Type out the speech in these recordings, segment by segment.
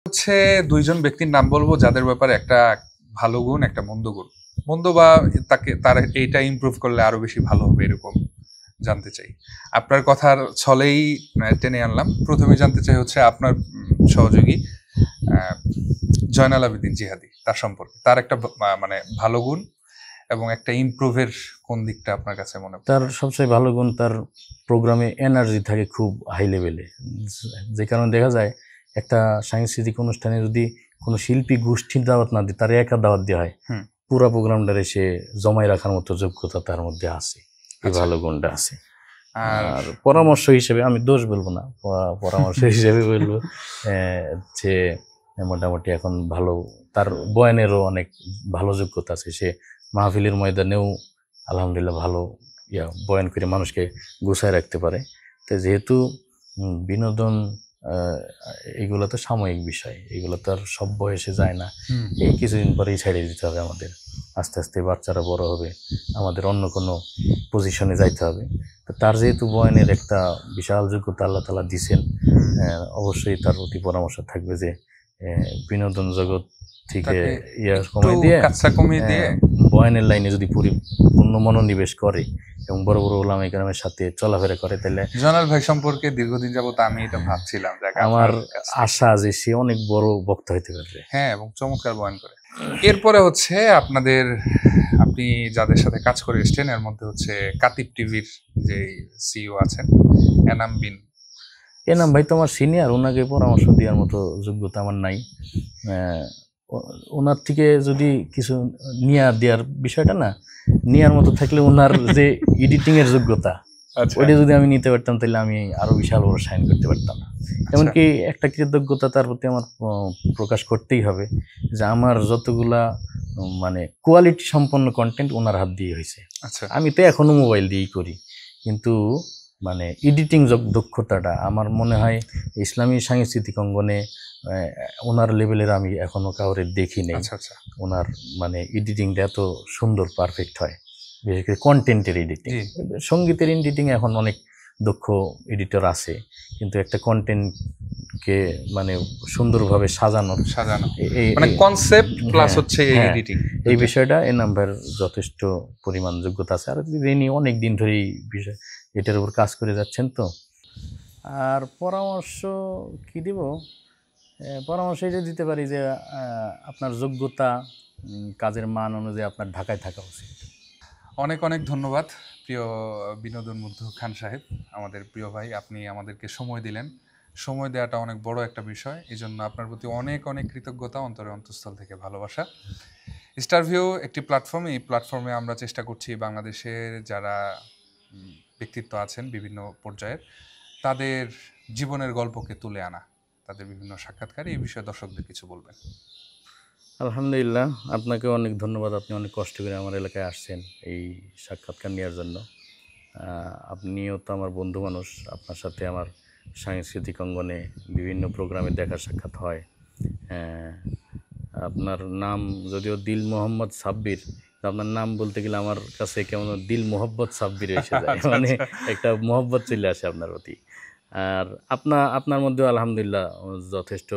হচ্ছে দুইজন ব্যক্তির নাম বলবো যাদের ব্যাপারে একটা ভালো গুণ একটা মন্দ গুণ। মন্দ বা তার এইটা ইমপ্রুভ করলে আরো বেশি ভালো হবে এরকম জানতে চাই। আপনার কথার ছলেই টেনে আনলাম। প্রথমে জানতে চাই হচ্ছে আপনার সহযোগী আহ, জয়নাল আবেদিন জিহাদি, তার সম্পর্কে তার একটা মানে ভালো গুণ এবং একটা ইমপ্রুভের কোন দিকটা আপনার কাছে মনে তার হয়? সবচেয়ে ভালো গুণ তার প্রোগ্রামে এনার্জি থাকে খুব হাই লেভেলে, যে কারণে দেখা যায় একটা সাংস্কৃতিক অনুষ্ঠানে যদি কোনো শিল্পী গোষ্ঠীর দাওয়াত না দিই, তার একা দাওয়াত দেওয়া হয়, হুম। পুরো প্রোগ্রামটারে সে জমায় রাখার মতো যোগ্যতা তার মধ্যে আছে। এই আচ্ছা। ভালো গুণটা আছে। আর আর পরামর্শ হিসেবে আমি দোষ বলবো না, পরামর্শ হিসেবে বলবো যে মোটামুটি এখন ভালো, তার বয়ানেরও অনেক ভালো যোগ্যতা আছে। সে মাহফিলের ময়দানেও আলহামদুলিল্লাহ ভালো বয়ান করে মানুষকে গুছায় রাখতে পারে। তো যেহেতু বিনোদন এগুলো তো সাময়িক বিষয়, এগুলো তো আর সব বয়সে যায় না। এই কিছুদিন পরেই ছেড়ে দিতে হবে আমাদের, আস্তে আস্তে বাচ্চারা বড় হবে, আমাদের অন্য কোনো পজিশনে যাইতে হবে। তো তার যেহেতু বয়ানের একটা বিশাল যোগ্যতা আল্লাহ তাআলা দিছেন, অবশ্যই তার প্রতি পরামর্শ থাকবে যে বিনোদন জগৎ থেকে তাকে কমাই দিয়ে কাজটা কমিয়ে দিয়ে বয়ানের লাইনে যদি পূর্ণ মনোনিবেশ করে এবং বড় বড় ওলামা ইকরামের সাথে চলাফেরা করে, তাহলে জয়নাল ভাই সম্পর্কে দীর্ঘদিন যাবত আমি এটা ভাবছিলাম যে আমার আপনার কাছ থেকে। আশা যে সে অনেক বড় বক্তা হইতে পারবে। হ্যাঁ, এবং চমৎকার বয়ান করে। এরপরে হচ্ছে আপনি যাদের সাথে কাজ করে এসছেন এর মধ্যে হচ্ছে কাতিব টিভির যে সিইও আছেন এনাম বিন। এনাম ভাই তো আমার সিনিয়র, ওনাকে পরামর্শ দেওয়ার মতো যোগ্যতা আমার নাই। ওনার থেকে যদি কিছু নিয়ে দেওয়ার বিষয়টা না, নেওয়ার মতো থাকলে ওনার যে এডিটিংয়ের যোগ্যতা, আচ্ছা। ওইটা যদি আমি নিতে পারতাম তাহলে আমি আরও বিশাল বড় সাইন করতে পারতাম। এমনকি একটা কৃতজ্ঞতা তার প্রতি আমার প্রকাশ করতেই হবে যে আমার যতগুলা মানে কোয়ালিটি সম্পন্ন কন্টেন্ট ওনার হাত দিয়ে হয়েছে। আচ্ছা। আমি তো এখনও মোবাইল দিয়েই করি, কিন্তু মানে এডিটিং দক্ষতাটা আমার মনে হয় ইসলামী সাংস্কৃতিক অঙ্গনে ওনার লেভেলের আমি এখনও কাউরে দেখি নেই। আচ্ছা। আচ্ছা। ওনার মানে এডিটিংটা এত সুন্দর পারফেক্ট হয়, বিশেষ করে কন্টেন্টের এডিটিং। জি। সঙ্গীতের এডিটিং এখন অনেক দক্ষ এডিটর আছে, কিন্তু একটা কন্টেন্টকে মানে সুন্দরভাবে সাজানো মানে কনসেপ্ট প্লাস হচ্ছে হ্যাঁ, এডিটিং, এই বিষয়টা এই নাম্বার যথেষ্ট পরিমাণ যোগ্যতা আছে। আর তিনি অনেক দিন ধরেই বিষয় এটার উপর কাজ করে যাচ্ছেন। তো আর পরামর্শ কি দিব, পরামর্শ এটা দিতে পারি যে আপনার যোগ্যতা কাজের মান অনুযায়ী আপনার ঢাকায় থাকা উচিত। অনেক অনেক ধন্যবাদ প্রিয় বিনোদন মুগ্ধ খান সাহেব, আমাদের প্রিয় ভাই। আপনি আমাদেরকে সময় দিলেন। সময় দেওয়াটা অনেক বড় একটা বিষয়, এই জন্য আপনার প্রতি অনেক অনেক কৃতজ্ঞতা, অন্তরে অন্তঃস্থল থেকে ভালোবাসা। স্টারভিউ একটি প্ল্যাটফর্ম, এই প্ল্যাটফর্মে আমরা চেষ্টা করছি বাংলাদেশের যারা ব্যক্তিত্ব আছেন বিভিন্ন পর্যায়ের, তাদের জীবনের গল্পকে তুলে আনা, তাদের বিভিন্ন সাক্ষাৎকার। এই বিষয়ে দর্শকদের কিছু বলবেন? আলহামদুলিল্লাহ, আপনাকে অনেক ধন্যবাদ। আপনি অনেক কষ্ট করে আমার এলাকায় আসছেন এই সাক্ষাৎকার নেওয়ার জন্য। আপনিও তো আমার বন্ধু মানুষ, আপনার সাথে আমার সাংস্কৃতিক অঙ্গনে বিভিন্ন প্রোগ্রামে দেখা সাক্ষাৎ হয়। আপনার নাম যদিও দিল মোহাম্মদ সাব্বির, আপনার নাম বলতে গেলে আমার কাছে কেমন দিল মোহাব্বত সাব্বির এসে যায়, মানে একটা মোহাব্বত চলে আসে আপনার প্রতি। আর আপনার মধ্যেও আলহামদুলিল্লাহ যথেষ্ট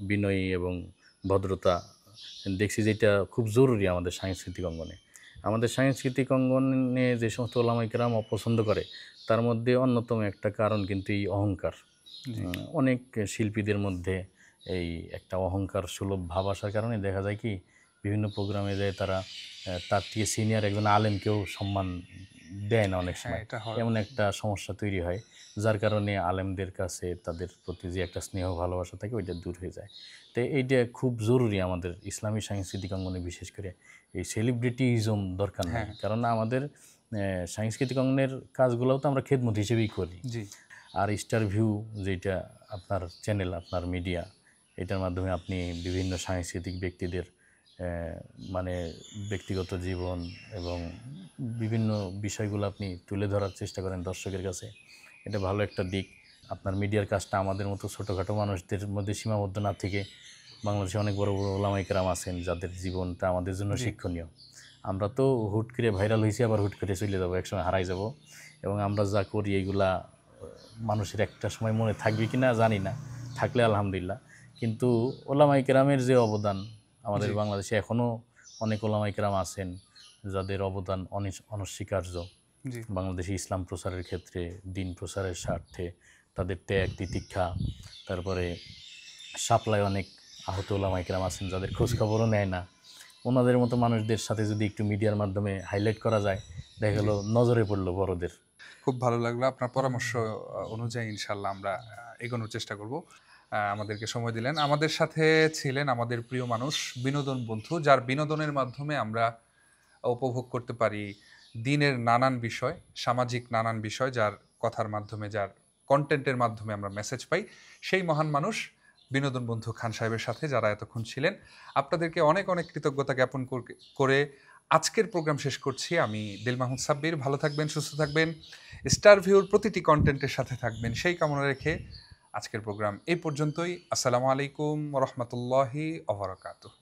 বিনয়ী এবং ভদ্রতা দেখছি, যেটা খুব জরুরি আমাদের সাংস্কৃতিক অঙ্গনে। আমাদের সাংস্কৃতিক অঙ্গনে যে সমস্ত ওলামা ইকরাম অপছন্দ করে, তার মধ্যে অন্যতম একটা কারণ কিন্তু এই অহংকার। অনেক শিল্পীদের মধ্যে এই একটা অহংকার সুলভ ভাব আসার কারণে দেখা যায় কি বিভিন্ন প্রোগ্রামে যায় তারা তার থেকে সিনিয়র একজন আলেমকেও সম্মান দেয় না অনেক সময়। এমন একটা সমস্যা তৈরি হয়, যার কারণে আলেমদের কাছে তাদের প্রতি যে একটা স্নেহ ভালোবাসা থাকে ওইটা দূর হয়ে যায়। তো এইটা খুব জরুরি আমাদের ইসলামী সাংস্কৃতিক অঙ্গনে, বিশেষ করে এই সেলিব্রিটিজম দরকার নেই। কারণ আমাদের সাংস্কৃতিক অঙ্গনের কাজগুলোও তো আমরা খেদমত হিসেবেই করি। আর স্টারভিউ যেটা আপনার চ্যানেল, আপনার মিডিয়া, এটার মাধ্যমে আপনি বিভিন্ন সাংস্কৃতিক ব্যক্তিদের মানে ব্যক্তিগত জীবন এবং বিভিন্ন বিষয়গুলো আপনি তুলে ধরার চেষ্টা করেন দর্শকের কাছে। এটা ভালো একটা দিক। আপনার মিডিয়ার কাজটা আমাদের মতো ছোটোখাটো মানুষদের মধ্যে সীমাবদ্ধ না থেকে, বাংলাদেশে অনেক বড় বড় ওলামা ইকরাম আছেন যাদের জীবনটা আমাদের জন্য শিক্ষণীয়। আমরা তো হুট করে ভাইরাল হয়েছি, আবার হুট করে চলে যাবো, একসময় হারাই যাব। এবং আমরা যা করি এইগুলা মানুষের একটা সময় মনে থাকবে কি না জানি না, থাকলে আলহামদুলিল্লাহ। কিন্তু ওলামাই কেরামের যে অবদান আমাদের বাংলাদেশে এখনও অনেক ওলামাই কেরাম আছেন যাদের অবদান অনস্বীকার্য। জি বাংলাদেশে ইসলাম প্রচারের ক্ষেত্রে, দিন প্রচারের স্বার্থে তাদের ত্যাগ তিতিক্ষা, তারপরে সাপ্লাই অনেক আহত ওলামাই কেরাম আছেন যাদের খোঁজখবরও নেয় না। ওনাদের মতো মানুষদের সাথে যদি একটু মিডিয়ার মাধ্যমে হাইলাইট করা যায়, দেখা গেলো নজরে পড়লো বড়দের। খুব ভালো লাগলো আপনার পরামর্শ অনুযায়ী ইনশাল্লাহ আমরা এগোনোর চেষ্টা করব। আমাদেরকে সময় দিলেন, আমাদের সাথে ছিলেন আমাদের প্রিয় মানুষ, বিনোদন বন্ধু, যার বিনোদনের মাধ্যমে আমরা উপভোগ করতে পারি দিনের নানান বিষয়, সামাজিক নানান বিষয়, যার কথার মাধ্যমে, যার কন্টেন্টের মাধ্যমে আমরা মেসেজ পাই। সেই মহান মানুষ বিনোদন বন্ধু খান সাহেবের সাথে যারা এতক্ষণ ছিলেন, আপনাদেরকে অনেক অনেক কৃতজ্ঞতা জ্ঞাপন করে আজকের প্রোগ্রাম শেষ করছি। আমি দিল মাহমুদ সাব্বির। ভালো থাকবেন, সুস্থ থাকবেন, স্টার ভিউর প্রতিটি কন্টেন্টের সাথে থাকবেন, সেই কামনা রেখে আজকের প্রোগ্রাম এই পর্যন্তই। আসসালামু আলাইকুম ওয়া রাহমাতুল্লাহি ওয়া বারাকাতুহু।